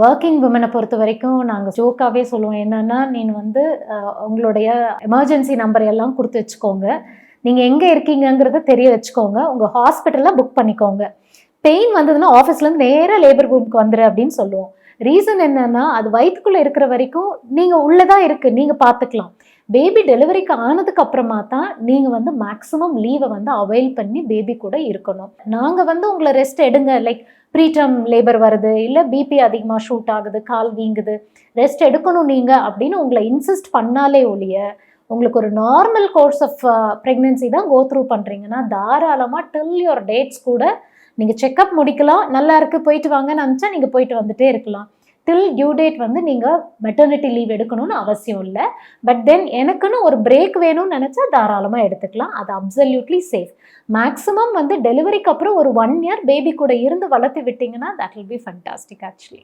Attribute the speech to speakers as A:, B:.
A: Working விமனை பொறுத்த வரைக்கும் நாங்கள் ஜோக்காகவே சொல்லுவோம் என்னன்னா, நீங்கள் வந்து உங்களுடைய எமர்ஜென்சி நம்பர் எல்லாம் கொடுத்து வச்சுக்கோங்க. நீங்கள் எங்கே இருக்கீங்கங்கிறத தெரிய வச்சுக்கோங்க. உங்கள் ஹாஸ்பிட்டலில் புக் பண்ணிக்கோங்க. பெயின் வந்ததுன்னா ஆஃபீஸ்லேருந்து நேராக லேபர் ரூமுக்கு வந்துரு அப்படின்னு சொல்லுவோம். ரீசன் என்னன்னா, அது வயிற்றுக்குள்ளே இருக்கிற வரைக்கும் நீங்கள் உள்ளதான் இருக்கு, நீங்கள் பார்த்துக்கலாம். பேபி டெலிவரிக்கு ஆனதுக்கு அப்புறமா தான் நீங்கள் வந்து மேக்ஸிமம் லீவை வந்து அவைல் பண்ணி பேபி கூட இருக்கணும். நாங்கள் வந்து உங்களை ரெஸ்ட் எடுங்க, லைக் ப்ரீடம் லேபர் வருது, இல்லை பிபி அதிகமாக ஷூட் ஆகுது, கால் வீங்குது, ரெஸ்ட் எடுக்கணும் நீங்கள் அப்படின்னு உங்களை இன்சிஸ்ட் பண்ணாலே ஒழிய, உங்களுக்கு ஒரு நார்மல் கோர்ஸ் ஆஃப் ப்ரெக்னென்சி தான் கோ த்ரூ பண்ணுறீங்கன்னா தாராளமாக டில் யுவர் டேட்ஸ் கூட நீங்கள் செக்கப் முடிக்கலாம். நல்லா இருக்குது போயிட்டு வாங்கன்னு நினச்சா நீங்கள் போயிட்டு வந்துட்டே இருக்கலாம். டில் டியூ டேட் வந்து நீங்கள் மெட்டர்னிட்டி லீவ் எடுக்கணும்னு அவசியம் இல்லை. பட் தென் எனக்குன்னு ஒரு பிரேக் வேணும்னு நினச்சா தாராளமாக எடுத்துக்கலாம். அது அப்சல்யூட்லி சேஃப். மேக்ஸிமம் வந்து டெலிவரிக்கு அப்புறம் ஒரு 1 இயர் பேபி கூட இருந்து வளர்த்து விட்டிங்கன்னா that will be fantastic actually.